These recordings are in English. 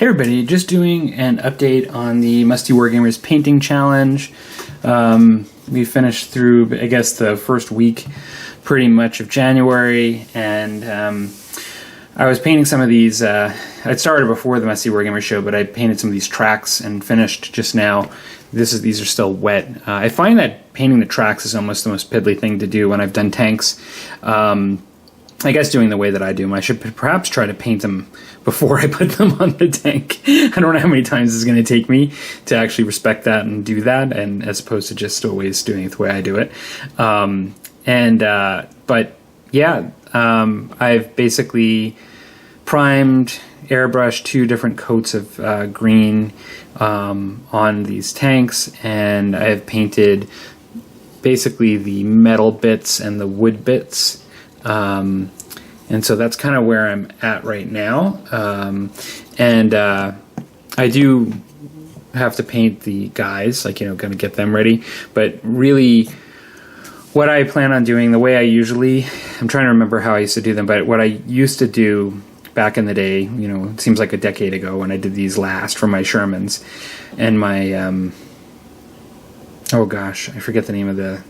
Hey everybody, just doing an update on the Musty Wargamers painting challenge. We finished through, I guess, the first week pretty much of January, and I was painting some of these. I'd started before the Musty Wargamers show, but I painted some of these tracks and finished just now. These are still wet. I find that painting the tracks is almost the most piddly thing to do when I've done tanks. I guess doing the way that I do them, I should perhaps try to paint them before I put them on the tank. I don't know how many times it's going to take me to actually respect that and do that, and as opposed to just always doing it the way I do it. But yeah, I've basically primed, airbrushed 2 different coats of green on these tanks, and I have painted basically the metal bits and the wood bits. And so that's kind of where I'm at right now. I do have to paint the guys, like, going to get them ready. But really, what I plan on doing, the way I usually, I'm trying to remember how I used to do them, but what I used to do back in the day, it seems like a decade ago when I did these last for my Shermans and my, oh gosh, I forget the name of the,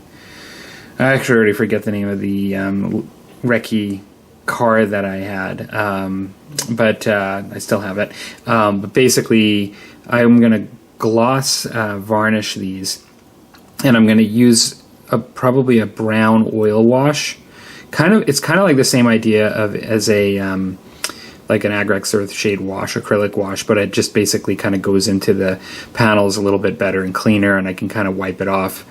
I actually already forget the name of the recce car that I had, but I still have it. But basically, I'm going to gloss varnish these, and I'm going to use probably a brown oil wash. It's kind of like the same idea as a like an Agrex Earthshade wash, acrylic wash, but it just basically kind of goes into the panels a little bit better and cleaner, and I can kind of wipe it off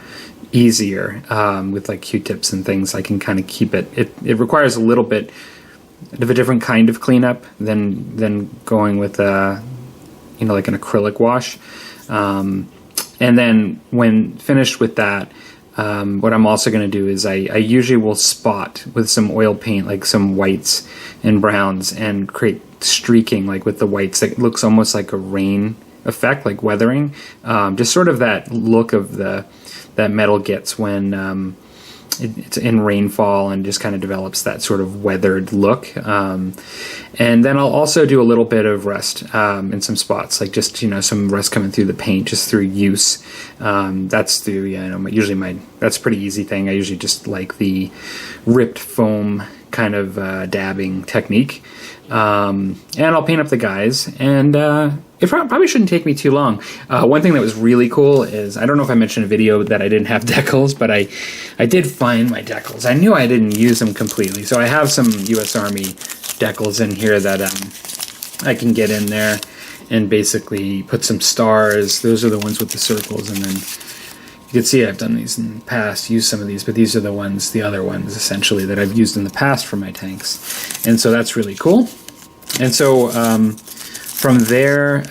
easier with like Q-tips and things. I can kind of keep it. It requires a little bit of a different kind of cleanup than going with like an acrylic wash. And then when finished with that, what I'm also going to do is I usually will spot with some oil paint, like some whites and browns, and create streaking like with the whites that looks almost like a rain effect, like weathering. Just sort of that look of that metal gets when it's in rainfall, and just kind of develops that sort of weathered look. And then I'll also do a little bit of rust in some spots, like just some rust coming through the paint just through use. That's usually that's a pretty easy thing. I usually just like the ripped foam kind of dabbing technique. And I'll paint up the guys, and it probably shouldn't take me too long. One thing that was really cool is, I don't know if I mentioned in a video that I didn't have decals, but I did find my decals. I knew I didn't use them completely, so I have some U.S. Army decals in here that I can get in there and basically put some stars. Those are the ones with the circles, and then you can see I've done these in the past, used some of these, but these are the other ones essentially that I've used in the past for my tanks. And so that's really cool. And so from there,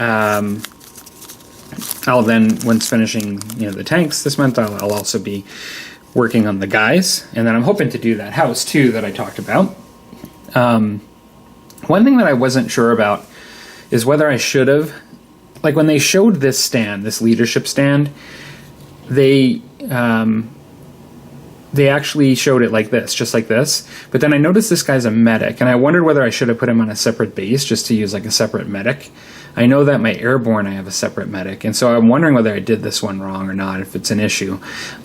I'll then, once finishing the tanks this month, I'll also be working on the guys, and then I'm hoping to do that house too that I talked about. One thing that I wasn't sure about is whether I should have, like when they showed this stand, this leadership stand, they actually showed it like this, just like this. But then I noticed this guy's a medic, and I wondered whether I should have put him on a separate base just to use like a separate medic. I know that my airborne, I have a separate medic, and so I'm wondering whether I did this one wrong or not, if it's an issue.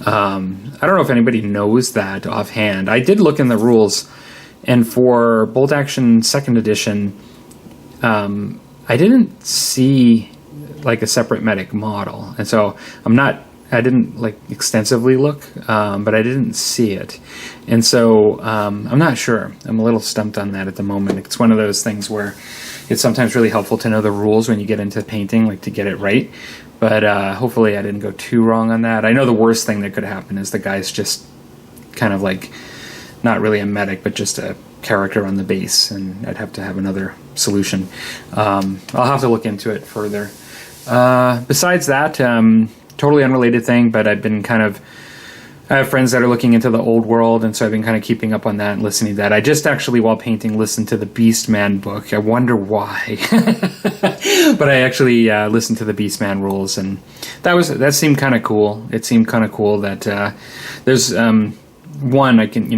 I don't know if anybody knows that offhand. I did look in the rules, and for Bolt Action 2nd edition, I didn't see like a separate medic model, and so I didn't like extensively look, but I didn't see it. And so I'm not sure. I'm a little stumped on that at the moment. It's one of those things where it's sometimes really helpful to know the rules when you get into painting, like to get it right. But hopefully I didn't go too wrong on that. I know the worst thing that could happen is the guy's just kind of like not really a medic, but just a character on the base, and I'd have to have another solution. I'll have to look into it further. Besides that, totally unrelated thing, but I've been I have friends that are looking into the old world, and so I've been kind of keeping up on that and listening to that. I just actually, while painting, listened to the Beastman book. I wonder why. But I actually listened to the Beastman rules, and that seemed kind of cool. It seemed kind of cool that there's one I can,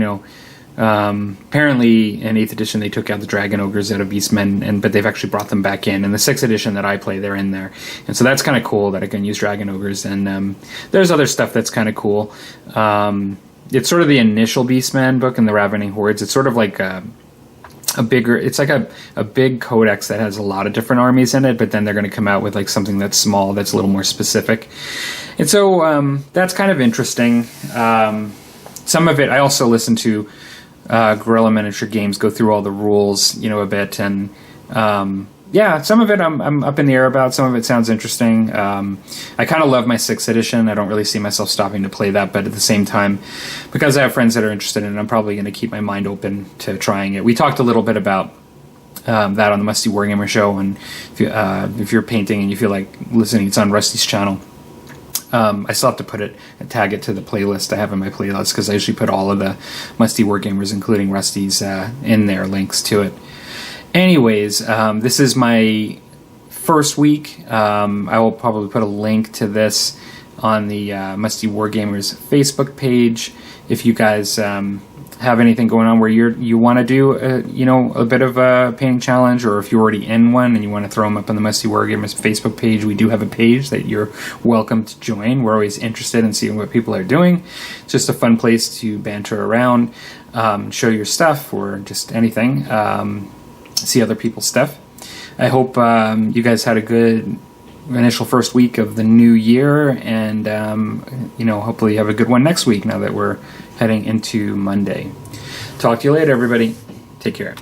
Apparently in 8th edition they took out the Dragon Ogres out of Beastmen, but they've actually brought them back in. In the 6th edition that I play, they're in there. And so that's kind of cool that I can use Dragon Ogres. And there's other stuff that's kind of cool. It's sort of the initial Beastmen book and the Ravening Hordes. It's sort of like a bigger, it's like a big codex that has a lot of different armies in it, but then they're going to come out with like something that's small, that's a little more specific. And so that's kind of interesting. Some of it, I also listen to Guerrilla Miniature Games go through all the rules, a bit, and yeah, some of it I'm up in the air about. Some of it sounds interesting. I kind of love my 6th edition. I don't really see myself stopping to play that, but at the same time, because I have friends that are interested in it, I'm probably going to keep my mind open to trying it. We talked a little bit about that on the Musty Wargamer show, and if you're painting and you feel like listening, it's on Rusty's channel. I still have to tag it to the playlist I have in my playlist, because I usually put all of the Musty Wargamers, including Rusty's, in there, links to it. Anyways, this is my first week. I will probably put a link to this on the Musty Wargamers Facebook page. If you guys have anything going on where you want to do a bit of a painting challenge, or if you're already in one and you want to throw them up on the Musty Wargamers Facebook page, we do have a page that you're welcome to join. We're always interested in seeing what people are doing. It's just a fun place to banter around, show your stuff, or just anything, see other people's stuff. I hope you guys had a good initial first week of the new year, and hopefully you have a good one next week now that we're heading into Monday. Talk to you later, everybody. Take care.